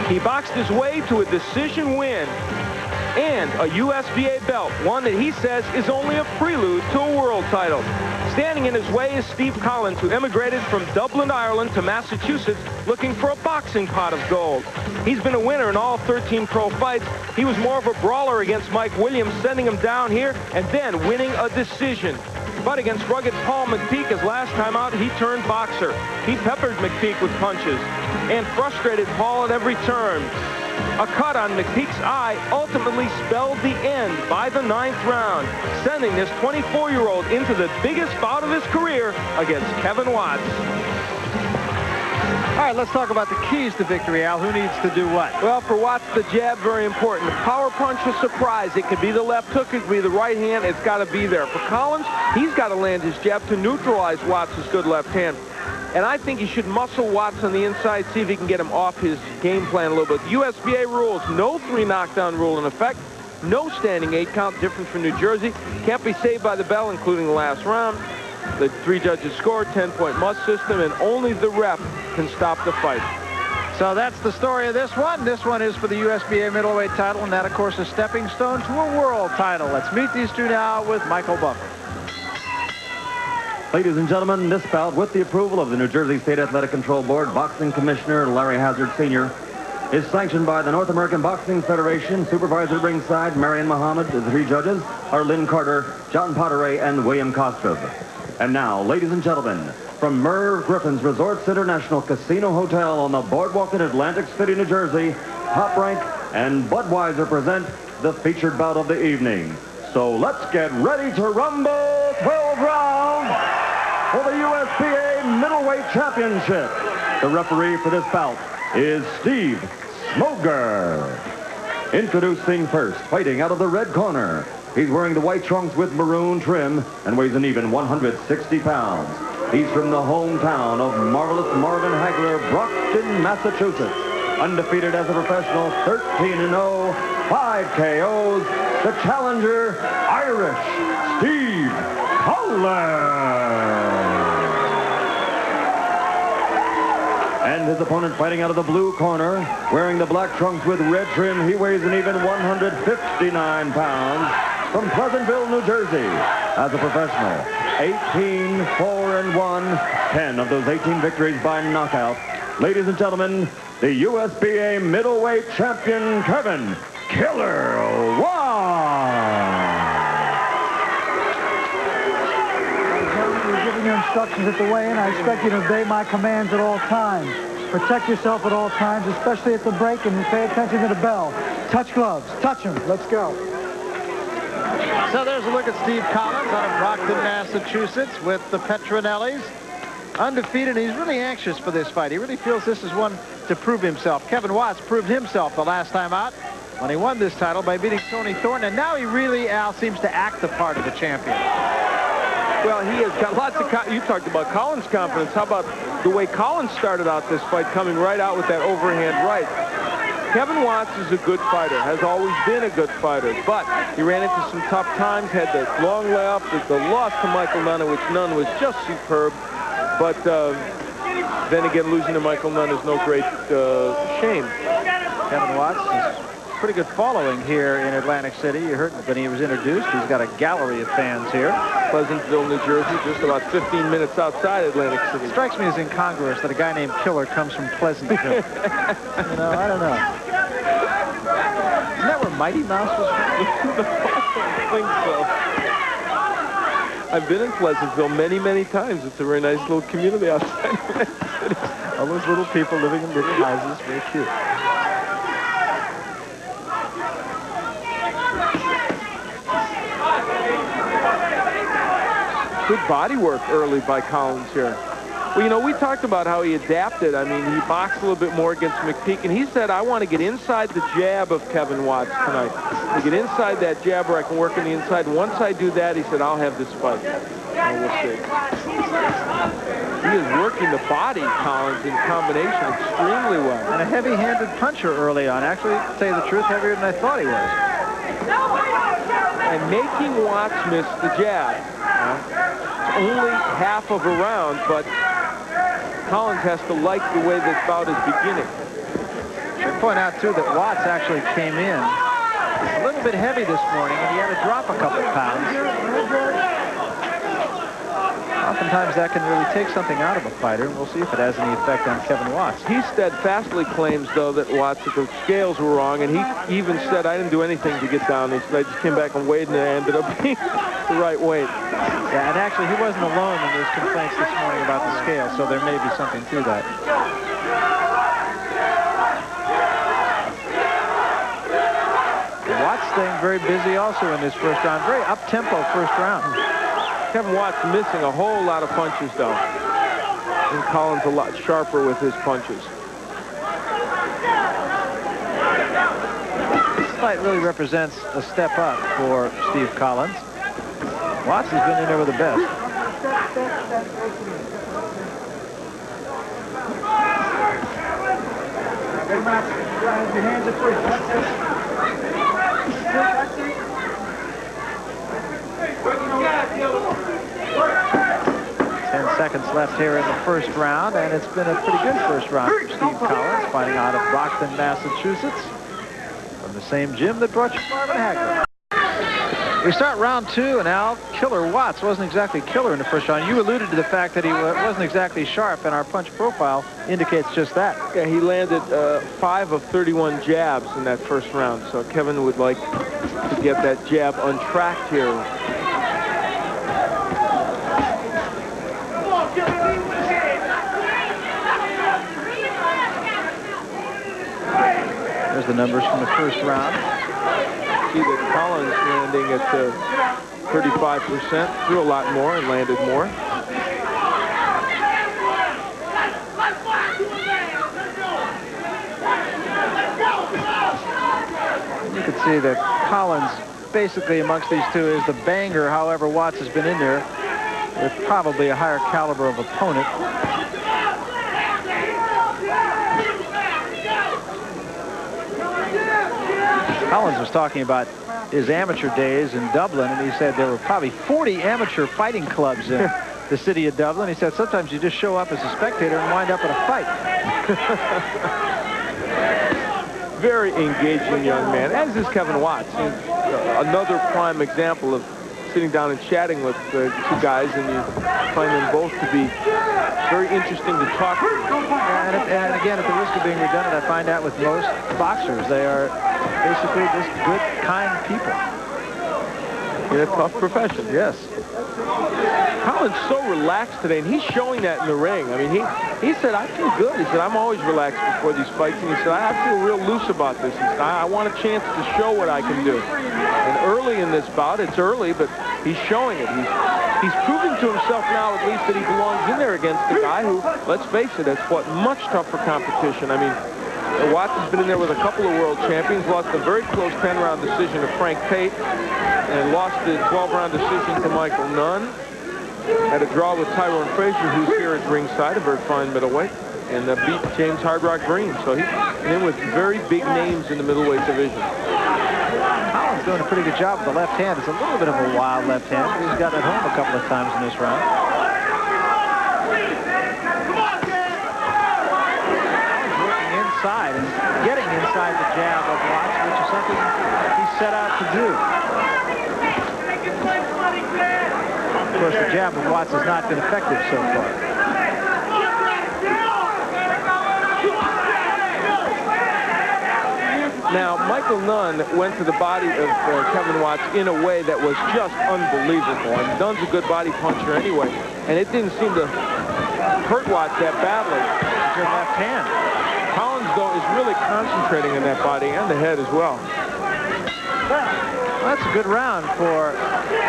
He boxed his way to a decision win and a USBA belt, one that he says is only a prelude to a world title. Standing in his way is Steve Collins, who emigrated from Dublin, Ireland to Massachusetts looking for a boxing pot of gold. He's been a winner in all 13 pro fights. He was more of a brawler against Mike Williams, sending him down here and then winning a decision. But against rugged Paul McPeak, his last time out, he turned boxer. He peppered McPeak with punches and frustrated Paul at every turn. A cut on McPeak's eye ultimately spelled the end by the 9th round, sending this 24-year-old into the biggest bout of his career against Kevin Watts. All right, let's talk about the keys to victory, Al. Who needs to do what? Well, for Watts, the jab, very important. The power punch is surprise. It could be the left hook, it could be the right hand. It's got to be there. For Collins, he's got to land his jab to neutralize Watts' good left hand. And I think he should muscle Watts on the inside, see if he can get him off his game plan a little bit. USBA rules, no 3 knockdown rule in effect, no standing 8 count, different from New Jersey. Can't be saved by the bell, including the last round. The 3 judges score, 10-point must system, and only the ref can stop the fight. So that's the story of this one. This one is for the USBA middleweight title, and that, of course, a stepping stone to a world title. Let's meet these two now with Michael Buffer. Ladies and gentlemen, this bout, with the approval of the New Jersey State Athletic Control Board, Boxing Commissioner Larry Hazard Sr., is sanctioned by the North American Boxing Federation. Supervisor ringside, Marion Muhammad. The 3 judges are Lynn Carter, John Potteray, and William Kostrov. And now, ladies and gentlemen, from Merv Griffin's Resorts International Casino Hotel on the boardwalk in Atlantic City, New Jersey, Top Rank and Budweiser present the featured bout of the evening. So let's get ready to rumble 12 rounds for the USBA Middleweight Championship. The referee for this bout is Steve Smoger. Introducing first, fighting out of the red corner. He's wearing the white trunks with maroon trim and weighs an even 160 pounds. He's from the hometown of marvelous Marvin Hagler, Brockton, Massachusetts. Undefeated as a professional, 13-0, 5 KOs. The challenger, Irish Steve Collins. And his opponent fighting out of the blue corner, wearing the black trunks with red trim. He weighs an even 159 pounds. From Pleasantville, New Jersey, as a professional, 18, 4-1, 10 of those 18 victories by knockout. Ladies and gentlemen, the USBA middleweight champion, Kevin Killer Watts. You're giving your instructions at the weigh-in. I expect you to obey my commands at all times. Protect yourself at all times, especially at the break, and pay attention to the bell. Touch gloves. Touch them. Let's go. So there's a look at Steve Collins out of Brockton, Massachusetts, with the Petronellis. Undefeated, and he's really anxious for this fight. He really feels this is one to prove himself. Kevin Watts proved himself the last time out when he won this title by beating Tony Thornton, and now he really, Al, seems to act the part of the champion. Well, he has got lots of... You talked about Collins' confidence. How about the way Collins started out this fight, coming right out with that overhand right? Kevin Watts is a good fighter, has always been a good fighter, but he ran into some tough times, had the long layoff, the loss to Michael Nunn, which Nunn was just superb, but then again, losing to Michael Nunn is no great shame. Kevin Watts is pretty good following here in Atlantic City. You heard when he was introduced, he's got a gallery of fans here. Pleasantville, New Jersey, just about 15 minutes outside Atlantic City. It strikes me as incongruous that a guy named Killer comes from Pleasantville. You know, I don't know. Isn't that where Mighty Mouse was from? I think so. I've been in Pleasantville many, many times. It's a very nice little community outside. All those little people living in little houses, very cute. Good body work early by Collins here. Well, you know, we talked about how he adapted. I mean, he boxed a little bit more against McPeak, and he said, I want to get inside the jab of Kevin Watts tonight. To get inside that jab where I can work on the inside. Once I do that, he said, I'll have this fight. And we'll see. He is working the body, Collins, in combination extremely well. And a heavy-handed puncher early on. Actually, to tell you the truth, heavier than I thought he was. And making Watts miss the jab. It's only half of a round, but Collins has to like the way this bout is beginning. Should should point out, too, that Watts actually came in a little bit heavy this morning, and he had to drop a couple pounds. Oftentimes that can really take something out of a fighter, and we'll see if it has any effect on Kevin Watts. He steadfastly claims, though, that Watts, that the scales were wrong, and he even said, I didn't do anything to get down. He said, I just came back and weighed, and it ended up being the right weight. Yeah, and actually he wasn't alone in his complaints this morning about the scale, so there may be something to that. Watts staying very busy also in this first round. Very up-tempo first round. Kevin Watts missing a whole lot of punches, though. And Collins a lot sharper with his punches. This fight really represents a step up for Steve Collins. Watts has been in there with the best. Your hands are free. 10 seconds left here in the first round, and it's been a pretty good first round for Steve Collins, fighting out of Brockton, Massachusetts, from the same gym that brought you Marvin Hagler. We start round 2, and Al, Killer Watts wasn't exactly killer in the first round. You alluded to the fact that he wasn't exactly sharp, and our punch profile indicates just that. Yeah, he landed 5 of 31 jabs in that first round, so Kevin would like to get that jab untracked here. There's the numbers from the first round. See that Collins landing at 35%, threw a lot more and landed more. You can see that Collins, basically amongst these two, is the banger. However, Watts has been in there with probably a higher caliber of opponent. Collins was talking about his amateur days in Dublin, and he said there were probably 40 amateur fighting clubs in the city of Dublin. He said sometimes you just show up as a spectator and wind up in a fight. Very engaging young man, as is Kevin Watts. Another prime example of sitting down and chatting with two guys, and you find them both to be very interesting to talk to. And again, at the risk of being redundant, I find out with most boxers, they are basically just good, kind people. In a tough profession, yes. Collins so relaxed today, and he's showing that in the ring. I mean, he said, I feel good. He said, I'm always relaxed before these fights. And he said, I feel real loose about this. He said, I want a chance to show what I can do. And early in this bout, it's early, but he's showing it. He's proving to himself now, at least, that he belongs in there against a guy who, let's face it, has fought much tougher competition. I mean, Watts has been in there with a couple of world champions, lost a very close 10-round decision to Frank Tate, and lost the 12-round decision to Michael Nunn. Had a draw with Tyrone Frazier, who's here at ringside, a very fine middleweight, and beat James Hard Rock Green. So he's in with very big names in the middleweight division. Collins doing a pretty good job with the left hand. It's a little bit of a wild left hand, but he's gotten it home a couple of times in this round. Working inside and getting inside the jab of Watts, which is something he set out to do. Of course, the jab of Watts has not been effective so far. Now, Michael Nunn went to the body of Kevin Watts in a way that was just unbelievable. And Nunn's a good body puncher anyway, and it didn't seem to hurt Watts that badly. It's your left hand. Collins, though, is really concentrating on that body and the head as well. Well, that's a good round for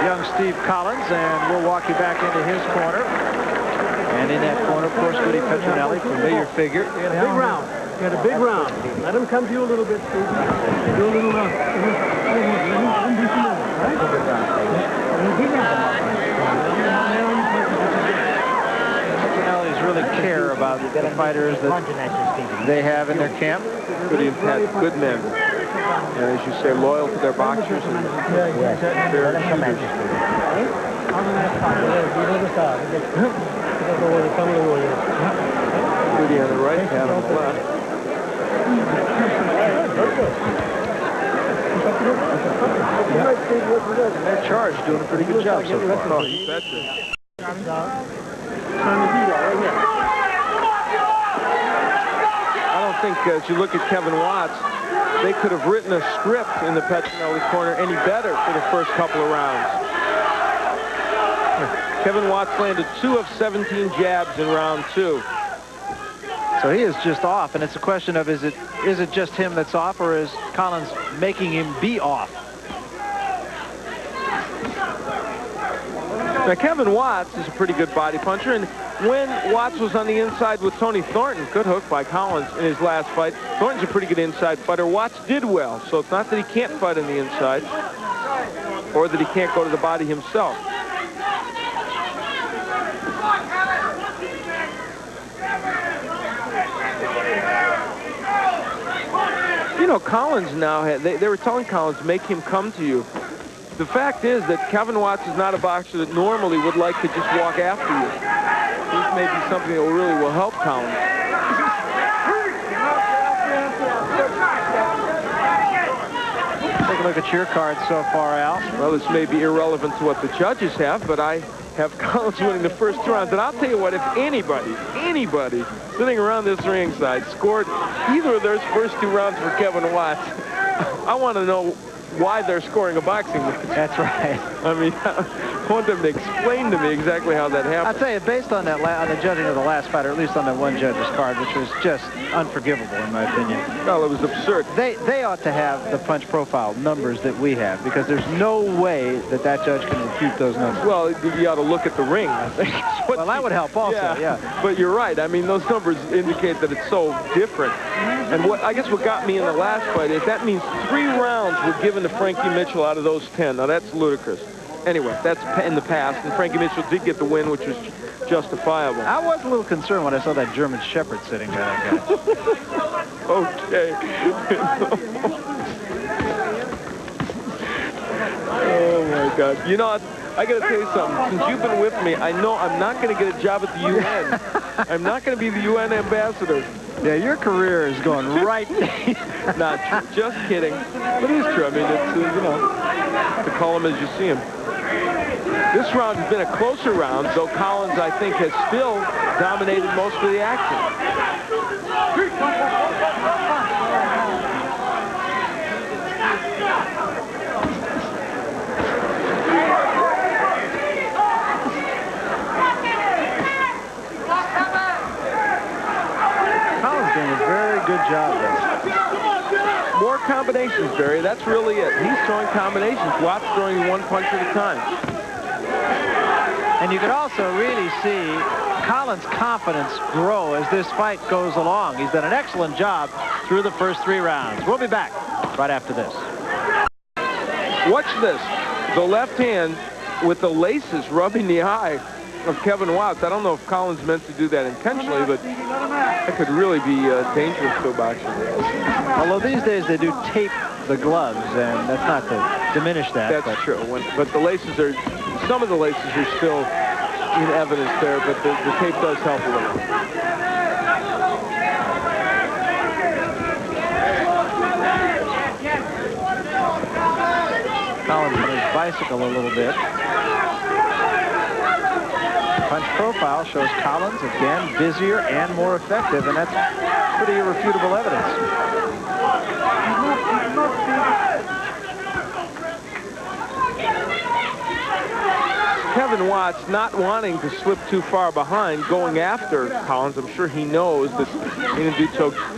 young Steve Collins, and we'll walk you back into his corner. And in that corner, of course, Woody Petronelli, familiar figure. You got a big round. You got a big round. Let him come to you a little bit, Steve. Do a little round. Let him do some more, right? Petronelli's really care about the fighters that they have in their camp. Woody and Pat, good men. And as you say, loyal to their boxers and fair shooters. Woody on the right, Pat on the left. Their charge doing a pretty good job so far. Oh, you betcha. I don't think, as you look at Kevin Watts, they could have written a script in the Petronelli corner any better for the first couple of rounds. Kevin Watts landed 2 of 17 jabs in round 2. So he is just off, and it's a question of is it just him that's off, or is Collins making him be off? Now, Kevin Watts is a pretty good body puncher, and when Watts was on the inside with Tony Thornton, good hook by Collins in his last fight. Thornton's a pretty good inside fighter. Watts did well, so it's not that he can't fight on the inside or that he can't go to the body himself. You know, Collins now, they were telling Collins, make him come to you. The fact is that Kevin Watts is not a boxer that normally would like to just walk after you. This may be something that really will help Collins. Take a look at your card so far, Al. Well, this may be irrelevant to what the judges have, but I have Collins winning the first 2 rounds. And I'll tell you what, if anybody sitting around this ringside scored either of those first 2 rounds for Kevin Watts, I want to know why they're scoring a boxing match. That's right. I mean, I want them to explain to me exactly how that happened. I'll tell you, based on that, on the judging of the last fight, or at least on that one judge's card, which was just unforgivable in my opinion. Well, it was absurd. They ought to have the punch profile numbers that we have, because there's no way that judge can refute those numbers. Well, you ought to look at the ring, I think. Well, that would help also, yeah. But you're right. I mean, those numbers indicate that it's so different. And I guess what got me in the last fight is that means 3 rounds were given to Frankie Mitchell out of those 10. Now, that's ludicrous. Anyway, that's in the past, and Frankie Mitchell did get the win, which was justifiable. I was a little concerned when I saw that German Shepherd sitting there like that. Okay. Oh, my God. You know, I got to tell you something. Since you've been with me, I know I'm not going to get a job at the UN. I'm not going to be the UN ambassador. Yeah, your career is going right. Not true. Just kidding. But it is true. I mean, it's, you know, to call him as you see him. This round has been a closer round, though Collins, I think, has still dominated most of the action. Collins doing a very good job there. More combinations, Barry. That's really it. He's throwing combinations. Watts throwing 1 punch at a time. And you can also really see Collins' confidence grow as this fight goes along. He's done an excellent job through the first 3 rounds. We'll be back right after this. Watch this. The left hand with the laces rubbing the eye of Kevin Watts. I don't know if Collins meant to do that intentionally, but that could really be dangerous to a boxer. Although these days they do tape the gloves, and that's not to diminish that. That's true. But the laces are, some of the laces are still in evidence there, but the tape does help a little. Collins on his bicycle a little bit. Punch profile shows Collins again busier and more effective, and that's pretty irrefutable evidence. Kevin Watts not wanting to slip too far behind, going after Collins. I'm sure he knows that he didn't do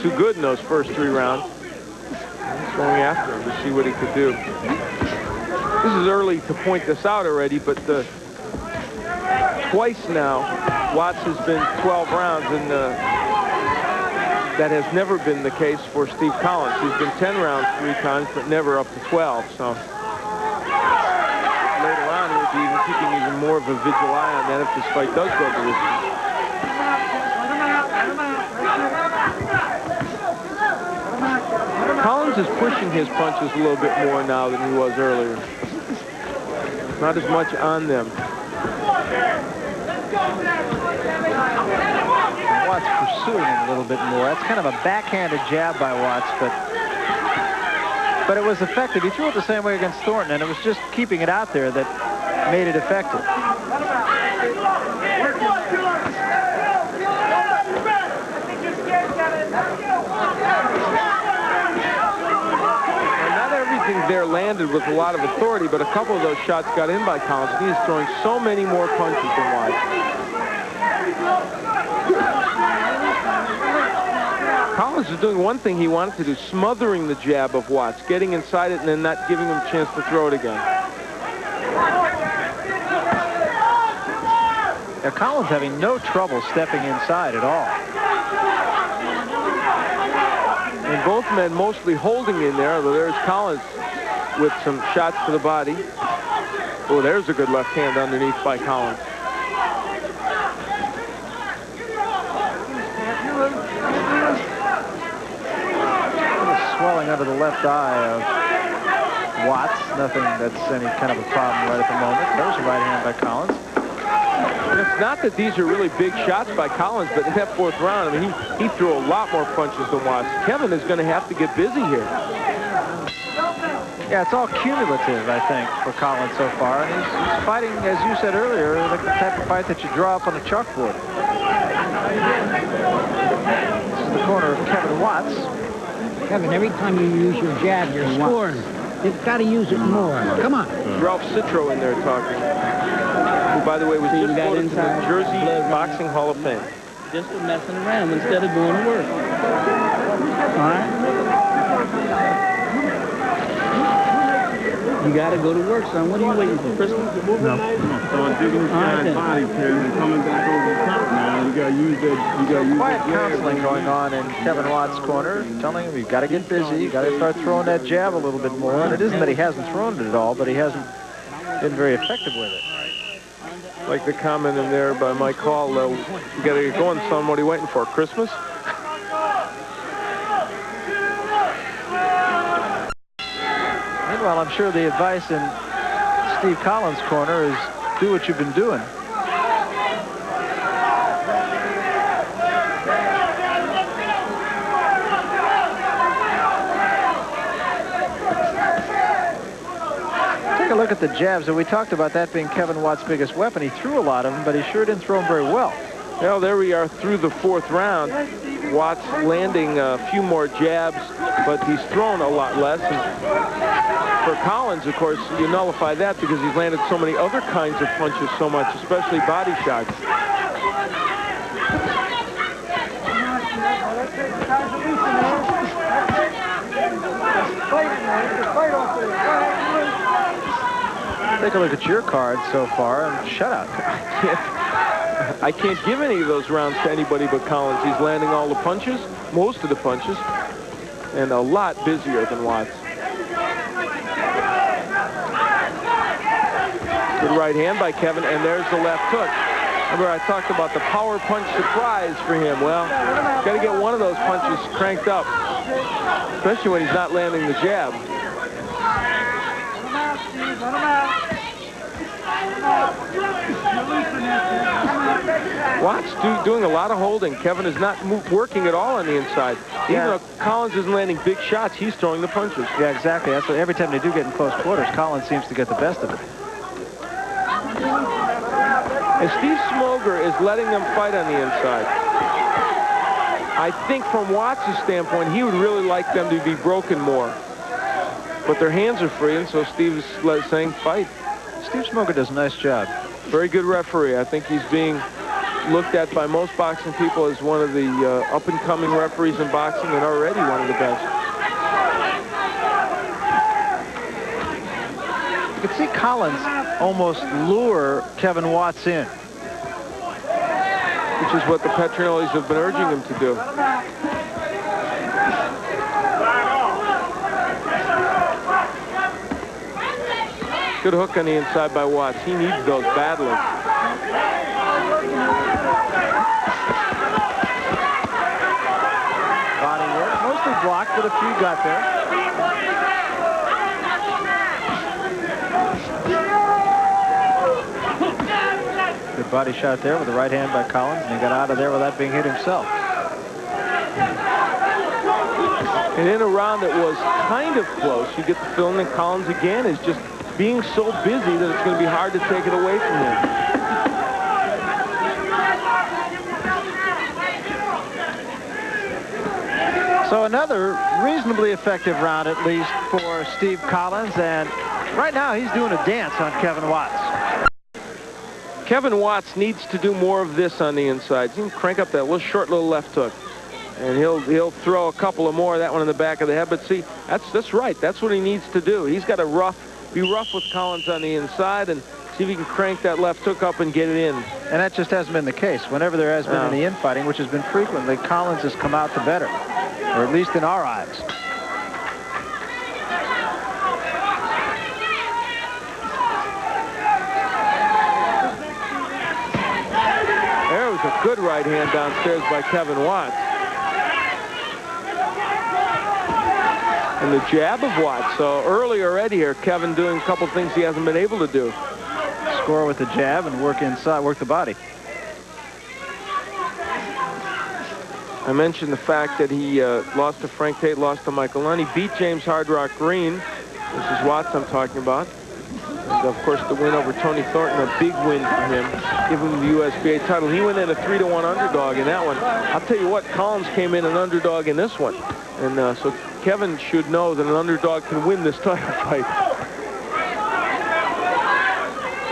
too good in those first 3 rounds. He's going after him to see what he could do. This is early to point this out already, but twice now, Watts has been 12 rounds, and that has never been the case for Steve Collins. He's been 10 rounds 3 times, but never up to 12. So later on, he'll be even keeping even more of a vigil eye on that if this fight does go to this. Collins is pushing his punches a little bit more now than he was earlier. Not as much on them. Watts pursuing him a little bit more. That's kind of a backhanded jab by Watts, but But it was effective. He threw it the same way against Thornton, and it was just keeping it out there that made it effective. There landed with a lot of authority, but a couple of those shots got in by Collins. He is throwing so many more punches than Watts. Collins is doing one thing he wanted to do, smothering the jab of Watts, getting inside it and then not giving him a chance to throw it again. Now, Collins having no trouble stepping inside at all. And both men mostly holding in there, although there's Collins with some shots to the body. Oh, there's a good left hand underneath by Collins. Swelling under the left eye of Watts. Nothing that's any kind of a problem right at the moment. There's a right hand by Collins. It's not that these are really big shots by Collins, but in that fourth round, I mean, he threw a lot more punches than Watts. Kevin is going to have to get busy here. Yeah, it's all cumulative, I think, for Collins so far. And he's fighting, as you said earlier, like the type of fight that you draw up on a chalkboard. This is the corner of Kevin Watts. Kevin, every time you use your jab, you're scoring. You've got to use it more. Come on. Ralph Citro in there talking. Who, by the way, was just voted to the Jersey Boxing Hall of Fame. Just for messing around instead of going to work. All right? You got to go to work, son. What are you waiting for, Christmas? No. Start digging this guy's body, Kevin, and coming back over the top now. You got to use that. You got to use Quiet counseling going on in Kevin Watts' corner, telling him you've got to get busy. You've got to start throwing that jab a little bit more. And it isn't that he hasn't thrown it at all, but he hasn't been very effective with it. Like the comment in there by Mike Hall, you got to get going, son. What are you waiting for, Christmas? Meanwhile, I'm sure the advice in Steve Collins' corner is do what you've been doing. Take a look at the jabs, and we talked about that being Kevin Watts' biggest weapon. He threw a lot of them, but he sure didn't throw them very well. Well, there we are through the fourth round. Watts landing a few more jabs, but he's thrown a lot less. And for Collins, of course, you nullify that because he's landed so many other kinds of punches so much, especially body shots. Take a look at your card so far and shutout. I can't give any of those rounds to anybody but Collins. He's landing all the punches, most of the punches, and a lot busier than Watts. Good right hand by Kevin, and there's the left hook. Remember, I talked about the power punch surprise for him. Well, he's got to get one of those punches cranked up, especially when he's not landing the jab. Watts doing a lot of holding. Kevin is not working at all on the inside. Even though Collins isn't landing big shots, he's throwing the punches. Yeah, exactly. That's what every time they do get in close quarters, Collins seems to get the best of it. And Steve Smoger is letting them fight on the inside. I think from Watts' standpoint, he would really like them to be broken more. But their hands are free, and so Steve is saying fight. Steve Smoger does a nice job. Very good referee. I think he's being looked at by most boxing people as one of the up-and-coming referees in boxing and already one of the best. You can see Collins almost lure Kevin Watts in. Which is what the Petronellis have been urging him to do. Good hook on the inside by Watts. He needs those badly. Body work, mostly blocked, but a few got there. Good body shot there with the right hand by Collins, and he got out of there without being hit himself. And in a round that was kind of close, you get the feeling that Collins again is just being so busy that it's going to be hard to take it away from him. So another reasonably effective round, at least, for Steve Collins. And right now, he's doing a dance on Kevin Watts. Kevin Watts needs to do more of this on the inside. He can crank up that short little left hook. And he'll throw a couple of more, that one in the back of the head. But see, that's right. That's what he needs to do. He's got to be rough with Collins on the inside and see if he can crank that left hook up and get it in. And that just hasn't been the case. Whenever there has been any infighting, which has been frequently, Collins has come out the better, or at least in our eyes. There was a good right hand downstairs by Kevin Watts. And the jab of Watts. So early already here, Kevin doing a couple things he hasn't been able to do. Score with the jab and work inside, work the body. I mentioned the fact that he lost to Frank Tate, lost to Michael Lunn. He beat James Hard Rock Green. This is Watts I'm talking about. And of course, the win over Tony Thornton, a big win for him, giving him the USBA title. He went in a 3-1 underdog in that one. I'll tell you what, Collins came in an underdog in this one. And so Kevin should know that an underdog can win this title fight.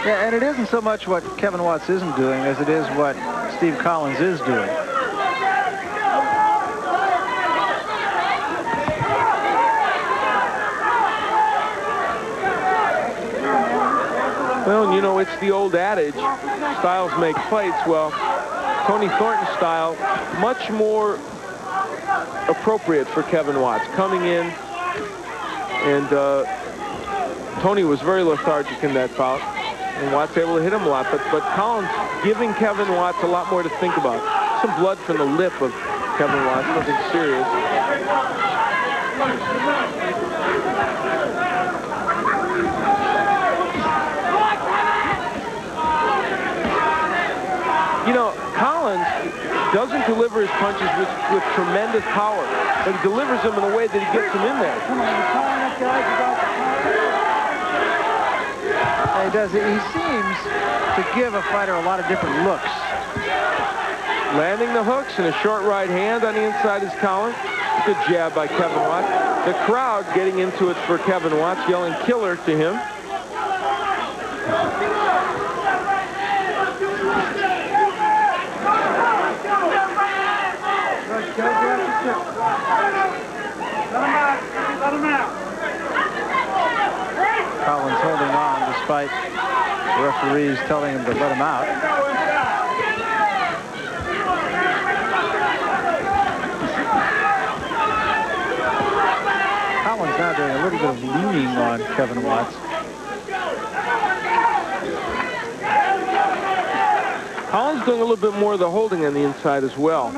Yeah, and it isn't so much what Kevin Watts isn't doing as it is what Steve Collins is doing. Well, you know, it's the old adage, styles make fights. Well, Tony Thornton's style, much more appropriate for Kevin Watts. Coming in, and Tony was very lethargic in that bout, and Watts able to hit him a lot. But Collins giving Kevin Watts a lot more to think about. Some blood from the lip of Kevin Watts, nothing serious. You know, Collins doesn't deliver his punches with tremendous power, but he delivers them in a way that he gets them in there. He does. He seems to give a fighter a lot of different looks. Landing the hooks and a short right hand on the inside is Collins. Good jab by Kevin Watts. The crowd getting into it for Kevin Watts, yelling "killer" to him. Collins holding on despite the referees telling him to let him out. Collins now doing a little bit of leaning on Kevin Watts. Collins doing a little bit more of the holding on the inside as well.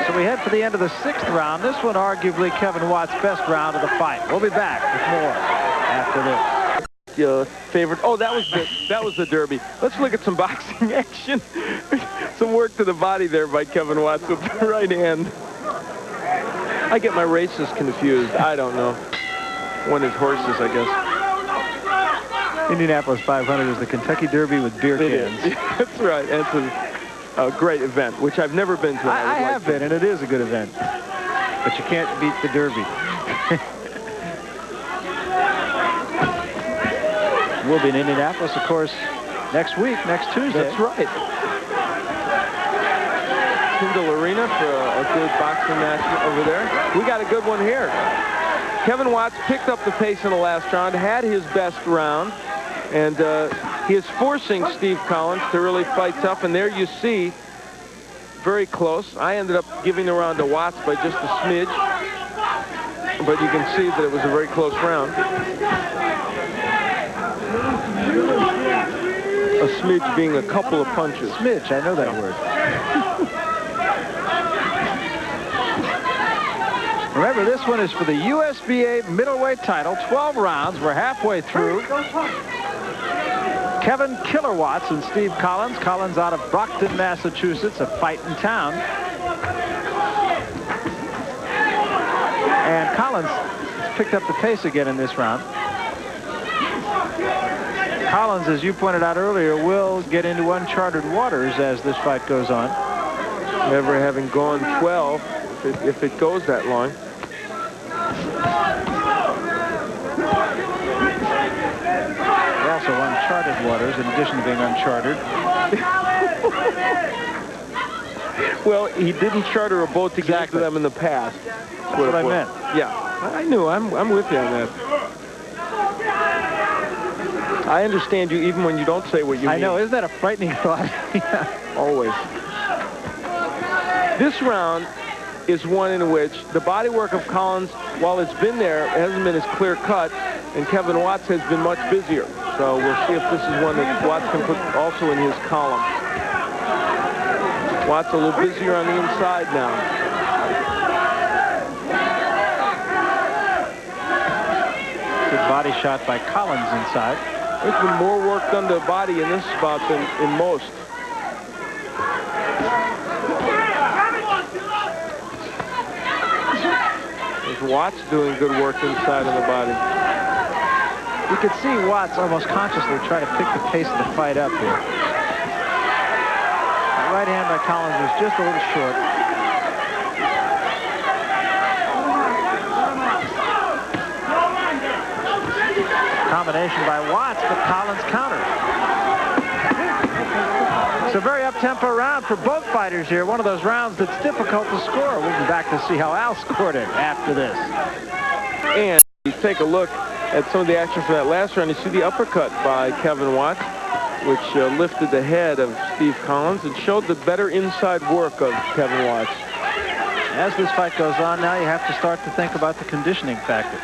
So we head for the end of the 6th round. This one arguably Kevin Watts' best round of the fight. We'll be back with more after this. Favorite. Oh, that was the Derby. Let's look at some boxing action. Some work to the body there by Kevin Watts with the right hand. I get my races confused. I don't know. One is horses, I guess. Indianapolis 500 is the Kentucky Derby with beer cans. That's right. It's a great event, which I've never been to. I have been, and it is a good event. But you can't beat the Derby. We'll be in Indianapolis, of course, next Tuesday. That's right. Tyndall Arena for a good boxing match over there. We got a good one here. Kevin Watts picked up the pace in the last round, had his best round, and he is forcing Steve Collins to really fight tough. And there you see, very close. I ended up giving the round to Watts by just a smidge, but you can see that it was a very close round. A smidge being a couple of punches. Smidge, I know that word. Remember, this one is for the USBA middleweight title. 12 rounds. We're halfway through. Kevin Killer Watts and Steve Collins. Collins out of Brockton, Massachusetts, a fighting town. And Collins has picked up the pace again in this round. Collins, as you pointed out earlier, will get into uncharted waters as this fight goes on. Never having gone 12, if it goes that long. Also uncharted waters in addition to being uncharted. Well, he didn't charter a boat to get to them in the past. That's what I meant. Yeah, I knew. I'm with you on that. I understand you even when you don't say what you mean. I know. Isn't that a frightening thought? Always. This round is one in which the bodywork of Collins, while it's been there, hasn't been as clear cut, and Kevin Watts has been much busier. So we'll see if this is one that Watts can put also in his column. Watts a little busier on the inside now. Good body shot by Collins inside. There's been more work done to the body in this spot than in most. There's Watts doing good work inside of the body. You could see Watts almost consciously try to pick the pace of the fight up here. The right hand by Collins was just a little short. Combination by Watts, but Collins countered. It's a very up-tempo round for both fighters here. One of those rounds that's difficult to score. We'll be back to see how Al scored it after this. And you take a look at some of the action for that last round. You see the uppercut by Kevin Watts, which lifted the head of Steve Collins and showed the better inside work of Kevin Watts. As this fight goes on now, you have to start to think about the conditioning factor.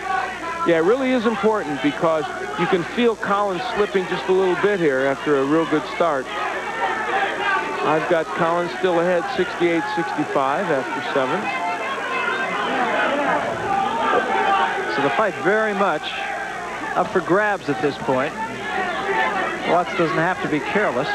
Yeah, it really is important because you can feel Collins slipping just a little bit here after a real good start. I've got Collins still ahead 68-65 after 7. So the fight very much up for grabs at this point. Watts doesn't have to be careless.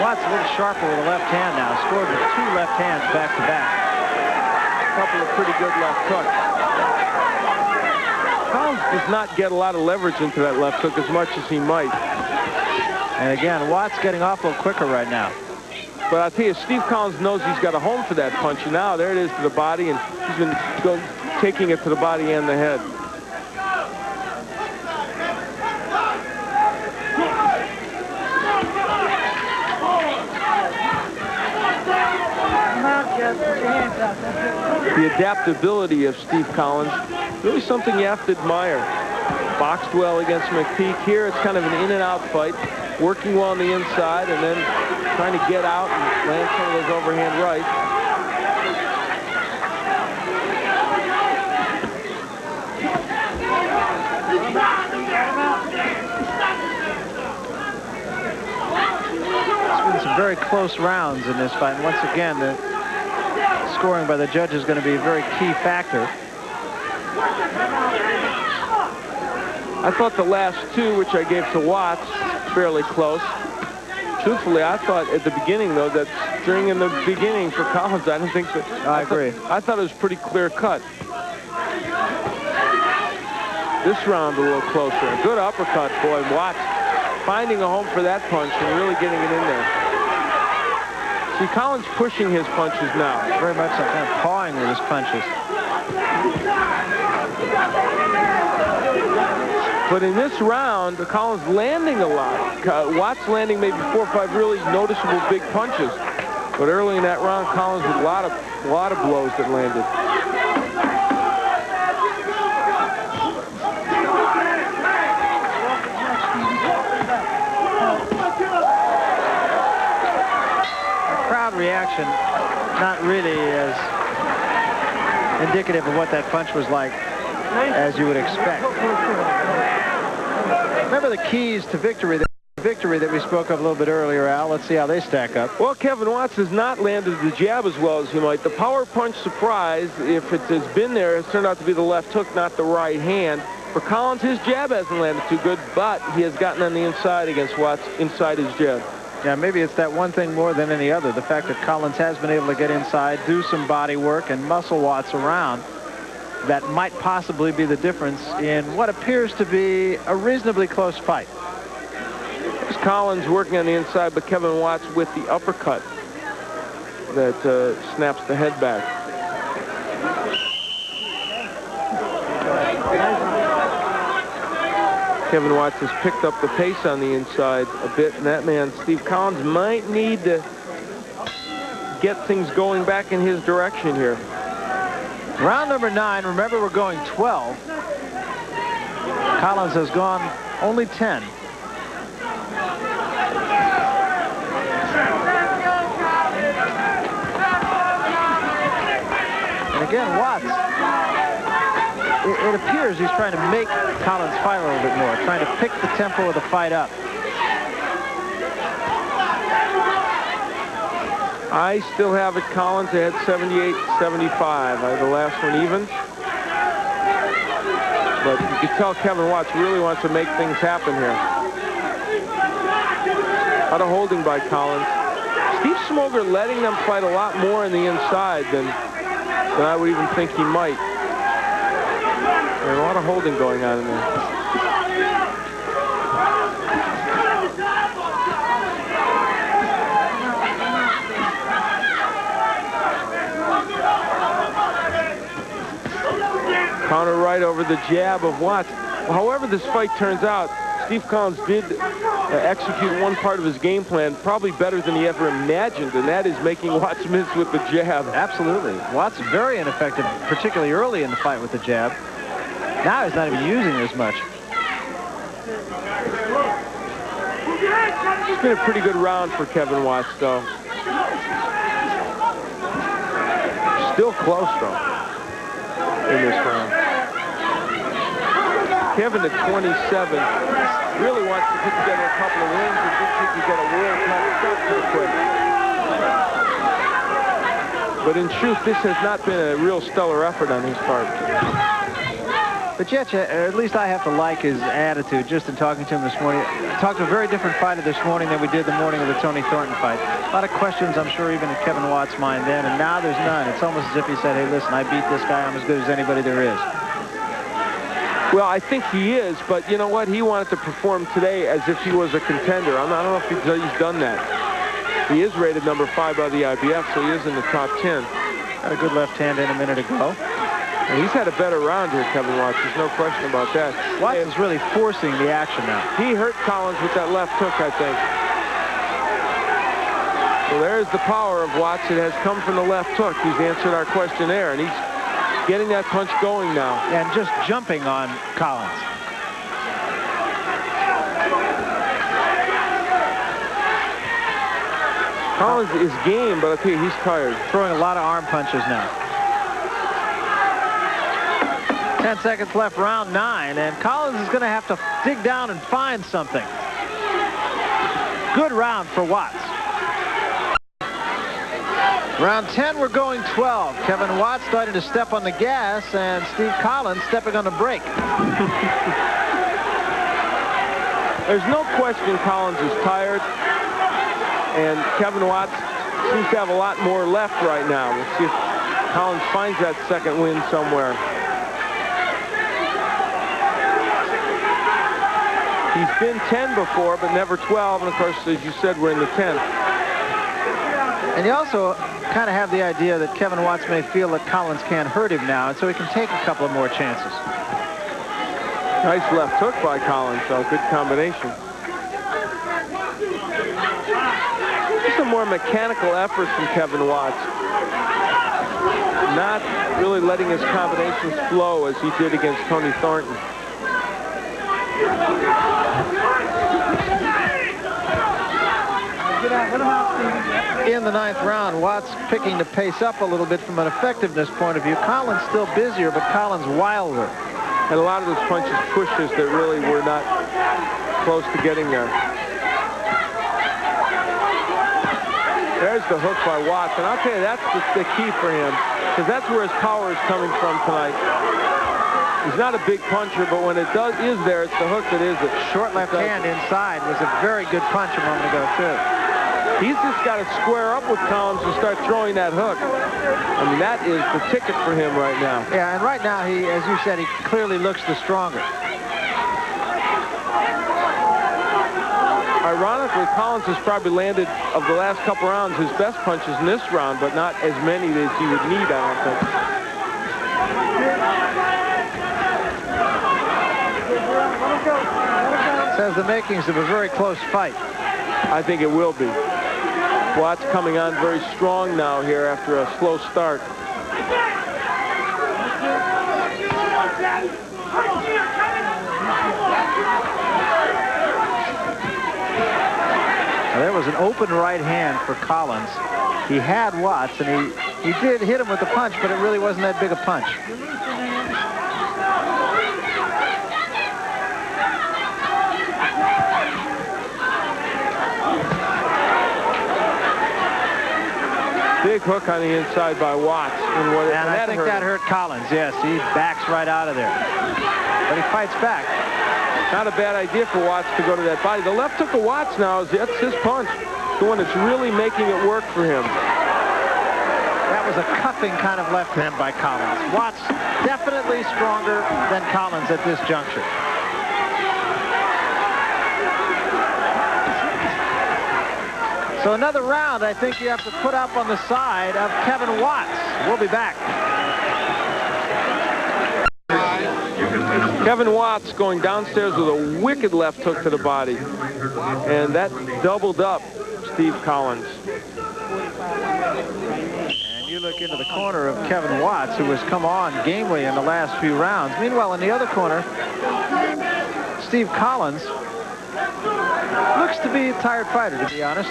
Watts a little sharper with the left hand now. Scored with 2 left hands back to back. A couple of pretty good left hooks. Collins does not get a lot of leverage into that left hook as much as he might. And again, Watts getting off a little quicker right now. But I'll tell you, Steve Collins knows he's got a home for that punch. And now there it is to the body, and he's been taking it to the body and the head. The adaptability of Steve Collins, really something you have to admire. Boxed well against McPeak. Here it's kind of an in and out fight, working well on the inside and then trying to get out and land some of those overhand rights. It's been some very close rounds in this fight. And once again, the scoring by the judge is going to be a very key factor. I thought the last 2, which I gave to Watts, fairly close. Truthfully, I thought at the beginning, though, that during in the beginning for Collins, I didn't think that. I agree. I thought it was pretty clear cut. This round a little closer. A good uppercut, boy. Watts finding a home for that punch and really getting it in there. See, Collins pushing his punches now. Very much so, kind of pawing with his punches. But in this round, Collins landing a lot. Watts landing maybe 4 or 5 really noticeable big punches. But early in that round, Collins with a lot of blows that landed. Reaction not really as indicative of what that punch was like. as you would expect. Remember the keys to victory that we spoke of a little bit earlier, Al. Let's see how they stack up. Well, Kevin Watts has not landed the jab as well as he might. The power punch surprise, if it has been there, has turned out to be the left hook, not the right hand. For Collins, his jab hasn't landed too good, but he has gotten on the inside against Watts inside his jab. Yeah, maybe it's that one thing more than any other. The fact that Collins has been able to get inside, do some body work, and muscle Watts around. That might possibly be the difference in what appears to be a reasonably close fight. There's Collins working on the inside, but Kevin Watts with the uppercut that snaps the head back. Kevin Watts has picked up the pace on the inside a bit, and that man, Steve Collins, might need to get things going back in his direction here. Round number 9, remember we're going 12. Collins has gone only 10. And again, Watts, it appears he's trying to make Collins fight a little bit more, trying to pick the tempo of the fight up. I still have it Collins ahead 78-75. The last one even. But you can tell Kevin Watts really wants to make things happen here. Out of holding by Collins. Steve Smoger letting them fight a lot more in the inside than I would even think he might. There's a lot of holding going on in there. Counter right over the jab of Watts. However this fight turns out, Steve Collins did execute one part of his game plan probably better than he ever imagined, and that is making Watts miss with the jab. Absolutely. Watts very ineffective, particularly early in the fight with the jab. Now he's not even using it as much. It's been a pretty good round for Kevin Watts, though. Still close, though, in this round. Kevin at 27 really wants to put together a couple of wins and thinks he can get a world-class shot pretty quick. But in truth, this has not been a real stellar effort on his part. But yet, at least I have to like his attitude just in talking to him this morning. I talked to a very different fighter this morning than we did the morning of the Tony Thornton fight. A lot of questions, I'm sure, even in Kevin Watts' mind then, and now there's none. It's almost as if he said, hey, listen, I beat this guy. I'm as good as anybody there is. Well, I think he is, but you know what? He wanted to perform today as if he was a contender. I don't know if he's done that. He is rated number 5 by the IBF, so he is in the top 10. Got a good left hand in a minute ago. And he's had a better round here, Kevin Watts. There's no question about that. Watts is really forcing the action now. He hurt Collins with that left hook, I think. Well, there's the power of Watts. It has come from the left hook. He's answered our question there, and he's getting that punch going now. And just jumping on Collins. Collins is game, but I tell you, he's tired. Throwing a lot of arm punches now. 10 seconds left, round 9, and Collins is going to have to dig down and find something. Good round for Watts. Round 10, we're going 12. Kevin Watts starting to step on the gas, and Steve Collins stepping on the brake. There's no question Collins is tired, and Kevin Watts seems to have a lot more left right now. We'll see if Collins finds that second win somewhere. He's been 10 before, but never 12, and of course, as you said, we're in the 10th. And you also kind of have the idea that Kevin Watts may feel that Collins can't hurt him now, and so he can take a couple of more chances. Nice left hook by Collins, so good combination. Just a more mechanical effort from Kevin Watts. Not really letting his combinations flow as he did against Tony Thornton. In the 9th round, Watts picking the pace up a little bit from an effectiveness point of view. Collins still busier, but Collins wilder. And a lot of those punches pushes that really were not close to getting there. There's the hook by Watts, and I'll tell you, that's the key for him, because that's where his power is coming from tonight. He's not a big puncher, but when it is there, it's the hook that is it. Short left hand inside was a very good punch a moment ago, too. He's just got to square up with Collins and start throwing that hook. I mean, that is the ticket for him right now. Yeah, and right now, he, as you said, he clearly looks the stronger. Ironically, Collins has probably landed, of the last couple rounds, his best punches in this round, but not as many as he would need, I don't think. Says the makings of a very close fight. I think it will be. Watts coming on very strong now here after a slow start. Now, there was an open right hand for Collins. He had Watts, and he did hit him with the punch, but it really wasn't that big a punch. Big hook on the inside by Watts. And I think that hurt Collins. Yes, he backs right out of there. But he fights back. Not a bad idea for Watts to go to that body. The left hook of Watts now, that's his punch. The one that's really making it work for him. That was a cuffing kind of left hand by Collins. Watts definitely stronger than Collins at this juncture. So another round, I think you have to put up on the side of Kevin Watts. We'll be back. Kevin Watts going downstairs with a wicked left hook to the body. And that doubled up Steve Collins. And you look into the corner of Kevin Watts, who has come on gamely in the last few rounds. Meanwhile, in the other corner, Steve Collins looks to be a tired fighter, to be honest.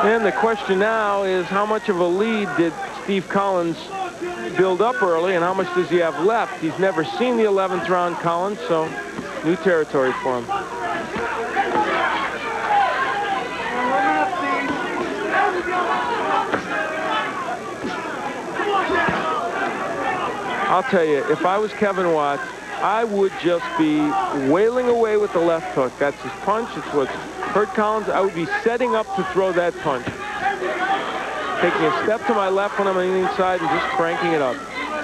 And the question now is, how much of a lead did Steve Collins build up early, and how much does he have left? He's never seen the 11th round, Collins, so new territory for him. I'll tell you, if I was Kevin Watts, I would just be wailing away with the left hook. That's his punch. It's what's hurt Collins. I would be setting up to throw that punch. Taking a step to my left when I'm on the inside and just cranking it up.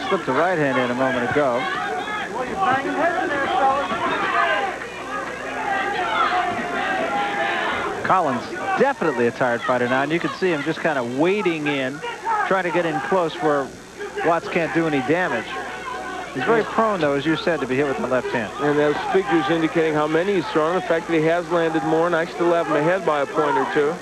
Slipped the right hand in a moment ago. Collins definitely a tired fighter now, and you can see him just kind of wading in, trying to get in close where Watts can't do any damage. He's very prone, though, as you said, to be hit with the left hand. And those figures indicating how many he's thrown, the fact that he has landed more, and I still have him ahead by a point or two.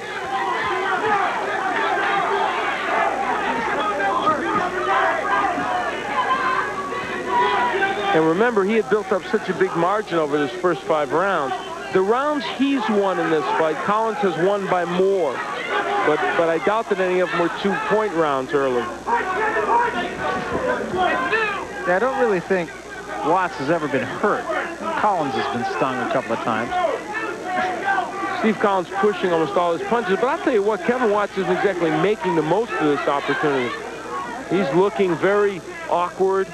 And remember, he had built up such a big margin over his first 5 rounds. The rounds he's won in this fight, Collins has won by more. But I doubt that any of them were 2-point rounds early. Yeah, I don't really think Watts has ever been hurt. Collins has been stung a couple of times. Steve Collins pushing almost all his punches. But I'll tell you what, Kevin Watts isn't exactly making the most of this opportunity. He's looking very awkward.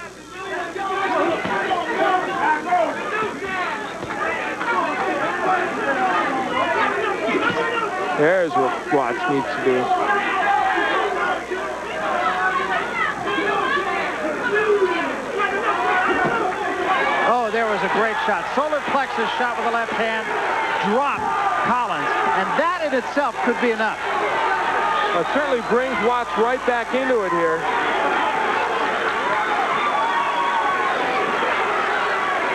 There's what Watts needs to do. Oh, there was a great shot. Solar plexus shot with the left hand. Dropped Collins. And that in itself could be enough. Well, it certainly brings Watts right back into it here.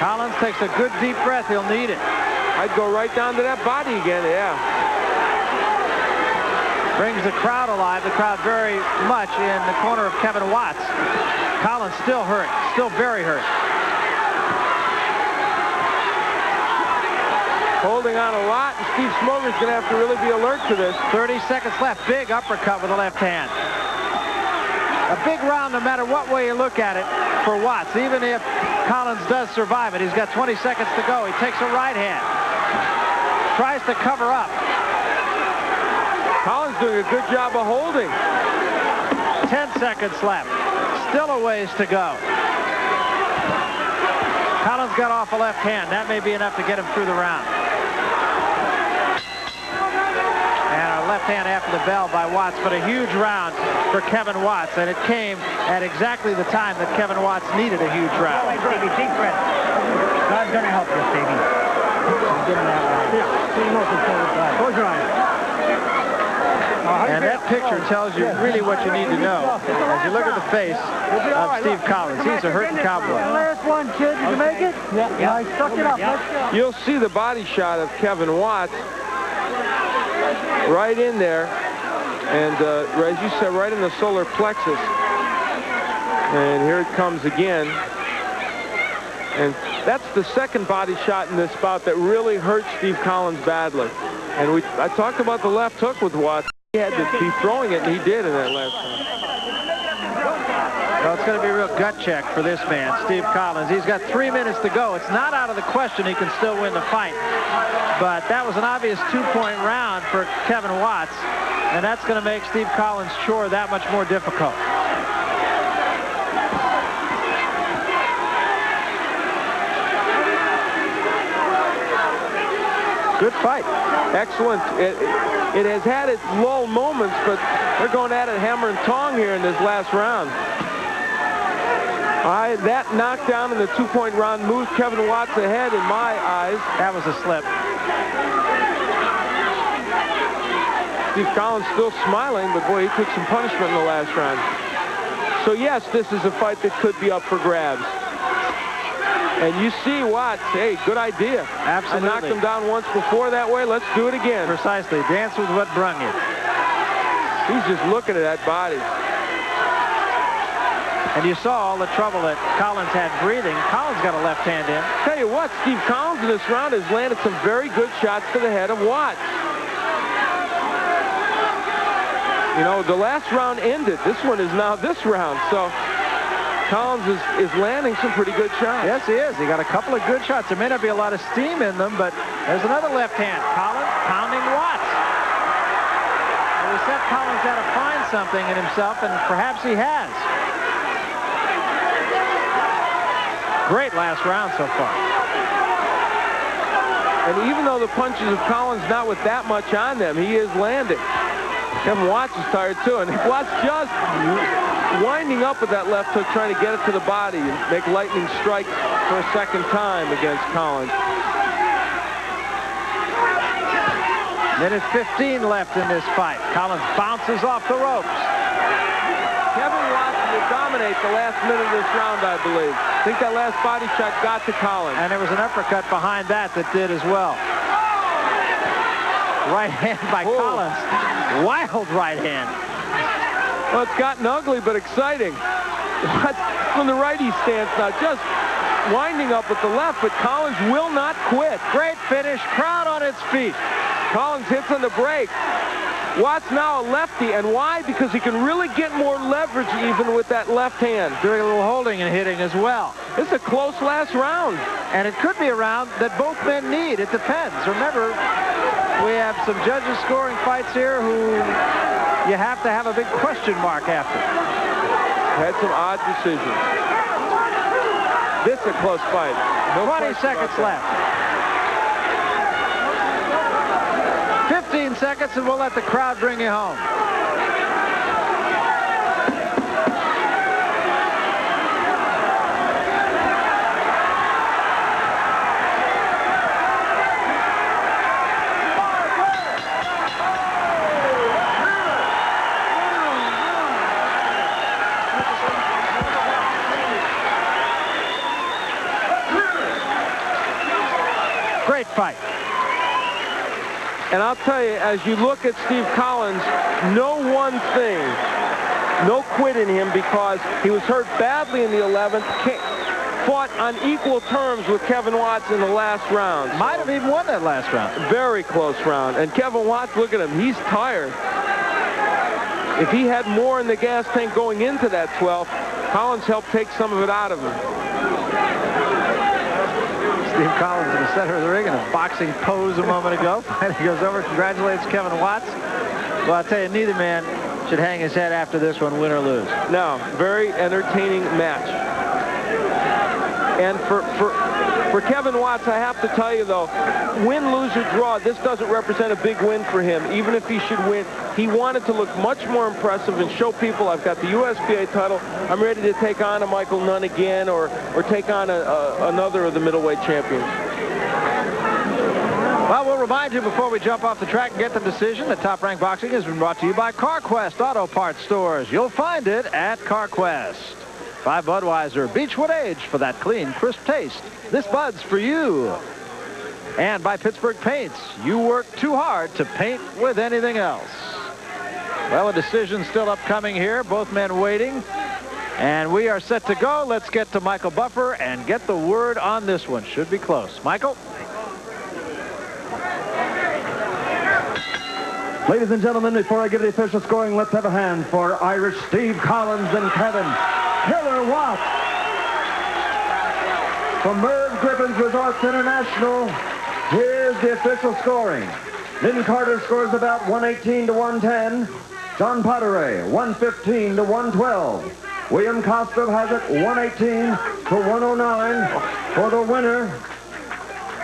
Collins takes a good deep breath. He'll need it. I'd go right down to that body again, yeah. Brings the crowd alive. The crowd very much in the corner of Kevin Watts. Collins still hurt. Still very hurt. Holding on a lot, and Steve Smoger's going to have to really be alert to this. 30 seconds left. Big uppercut with the left hand. A big round no matter what way you look at it. for Watts. Even if Collins does survive it, he's got 20 seconds to go. He takes a right hand. Tries to cover up. Collins doing a good job of holding. 10 seconds left. Still a ways to go. Collins got off a left hand. That may be enough to get him through the round. And a left hand after the bell by Watts, but a huge round for Kevin Watts. And it came at exactly the time that Kevin Watts needed a huge round. All right, Davey, deep breath. God's going to help you, Davey. Give him that right. Yeah. Close your eyes. And that picture tells you really what you need to know as you look at the face of Steve Collins. He's a hurting cowboy. Last one, kid. Did you make it? Yeah. I stuck it up. Let's go. You'll see the body shot of Kevin Watts right in there. And as you said, right in the solar plexus. And here it comes again. And that's the second body shot in this bout that really hurt Steve Collins badly. And I talked about the left hook with Watts. He had to be throwing it, and he did in that last one. Well, it's going to be a real gut check for this man, Steve Collins. He's got 3 minutes to go. It's not out of the question he can still win the fight. But that was an obvious two-point round for Kevin Watts, and that's going to make Steve Collins' chore that much more difficult. Good fight. Excellent. It has had its lull moments, but they're going at it hammer and tong here in this last round. That knockdown in the two-point round moved Kevin Watts ahead in my eyes. That was a slip. Steve Collins still smiling, but boy, he took some punishment in the last round. So yes, this is a fight that could be up for grabs. And you see Watts, hey, good idea. Absolutely. I knocked him down once before that way. Let's do it again. Precisely. Dance with what brung you. He's just looking at that body. And you saw all the trouble that Collins had breathing. Collins got a left hand in. Tell you what, Steve Collins in this round has landed some very good shots to the head of Watts. You know, the last round ended. This one is now this round. So Collins is landing some pretty good shots. Yes, he is. He got a couple of good shots. There may not be a lot of steam in them, but there's another left hand. Collins pounding Watts. And we said Collins had to find something in himself, and perhaps he has. Great last round so far. And even though the punches of Collins not with that much on them, he is landing. Kevin Watts is tired too, and Watts just winding up with that left hook, trying to get it to the body and make lightning strike for a second time against Collins. Minute 15 left in this fight. Collins bounces off the ropes. Kevin Watts will dominate the last minute of this round, I believe. I think that last body shot got to Collins. And there was an uppercut behind that did as well. Right hand by Collins. Wild right hand. Well, it's gotten ugly, but exciting. Watts from the righty stance now, just winding up with the left, but Collins will not quit. Great finish, crowd on its feet. Collins hits on the break. Watts now a lefty, and why? Because he can really get more leverage even with that left hand. Doing a little holding and hitting as well. It's a close last round. And it could be a round that both men need. It depends. Remember, we have some judges scoring fights here who you have to have a big question mark after. Had some odd decisions. This is a close fight. No 20 seconds left. 15 seconds, and we'll let the crowd bring you home. Great fight. And I'll tell you, as you look at Steve Collins, no one thing, no quit in him, because he was hurt badly in the 11th, fought on equal terms with Kevin Watts in the last round. So might have even won that last round. Very close round. And Kevin Watts, look at him, he's tired. If he had more in the gas tank going into that 12th, Collins helped take some of it out of him. Steve Collins in the center of the ring in a boxing pose a moment ago. And he goes over, congratulates Kevin Watts. Well, I'll tell you, neither man should hang his head after this one, win or lose. No, very entertaining match. And for Kevin Watts, I have to tell you, though, win, lose, or draw, this doesn't represent a big win for him. Even if he should win, he wanted to look much more impressive and show people, I've got the USBA title. I'm ready to take on a Michael Nunn again or take on another of the middleweight champions. Well, we'll remind you before we jump off the track and get the decision that Top Rank Boxing has been brought to you by CarQuest Auto Parts Stores. You'll find it at CarQuest. By Budweiser, Beechwood Age for that clean, crisp taste. This Bud's for you. And by Pittsburgh Paints, you work too hard to paint with anything else. Well, a decision still upcoming here. Both men waiting. And we are set to go. Let's get to Michael Buffer and get the word on this one. Should be close. Michael? Ladies and gentlemen, before I give the official scoring, let's have a hand for Irish Steve Collins and Kevin Killer Watts. From Merv Griffin's Resorts International, here's the official scoring. Lynn Carter scores the bout 118 to 110. John Potteray, 115 to 112. William Kostov has it 118 to 109 for the winner.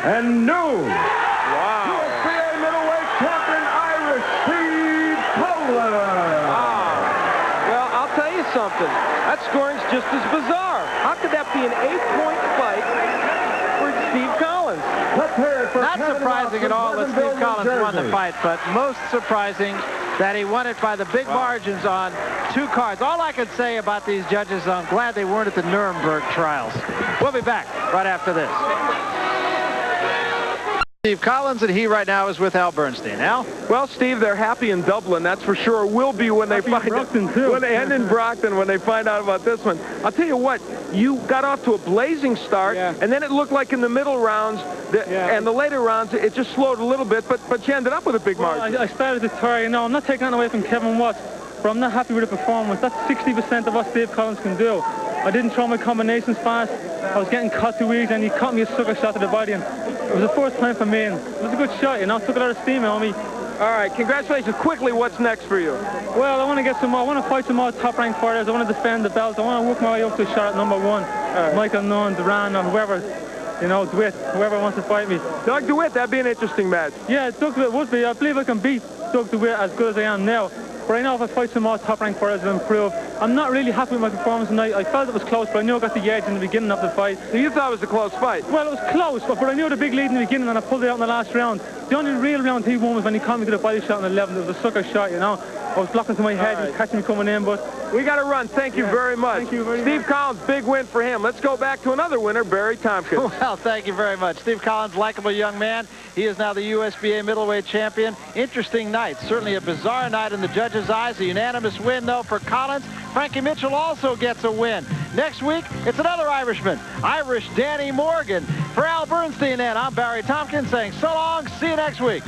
And new USBA middleweight champion, Irish Steve Collins. Well, I'll tell you something. That scoring's just as bizarre. How could that be an 8-point fight for Steve Collins? Let's hear it for Not surprising at all that Steve Collins won the fight, but most surprising that he won it by the big margins on 2 cards. All I can say about these judges, I'm glad they weren't at the Nuremberg trials. We'll be back right after this. Steve Collins, and he right now is with Al Bernstein. Al? Well, Steve, they're happy in Dublin. That's for sure. Will be when they find out. And in Brockton when they find out about this one. I'll tell you what. You got off to a blazing start, and then it looked like in the middle rounds and the later rounds, it just slowed a little bit. But you ended up with a big margin. I started to tire. You know, I'm not taking that away from Kevin Watts, but I'm not happy with the performance. That's 60% of what Steve Collins can do. I didn't throw my combinations fast. I was getting cut too easy, and he caught me a sucker shot to the body. And it was the first time for me, and it was a good shot, you know. Took a lot of steam out of me. All right, congratulations. Quickly, what's next for you? Well, I want to get some more. I want to fight some more top-ranked fighters. I want to defend the belt. I want to work my way up to a shot at #1. Michael Nunn, Duran, or whoever, you know, DeWitt, whoever wants to fight me. Doug DeWitt, that'd be an interesting match. Yeah, Doug DeWitt would be. I believe I can beat Doug DeWitt as good as I am now. But I know if I fight some more top-ranked fighters, I'll improve. I'm not really happy with my performance tonight. I felt it was close, but I knew I got the edge in the beginning of the fight. So you thought it was a close fight? Well, it was close, but I knew the big lead in the beginning, and I pulled it out in the last round. The only real round he won was when he caught me to the body shot in the 11th. It was a sucker shot, you know. I was blocking to my head. He was catching me coming in, but... We got to run. Thank you very much. Thank you very much. Steve Collins, big win for him. Let's go back to another winner, Barry Tompkins. Well, thank you very much. Steve Collins, likable young man. He is now the USBA middleweight champion. Interesting night. Certainly a bizarre night in the judges' eyes. A unanimous win, though, for Collins. Frankie Mitchell also gets a win. Next week, it's another Irishman, Irish Danny Morgan. For Al Bernstein, and I'm Barry Tompkins saying so long. See you next week.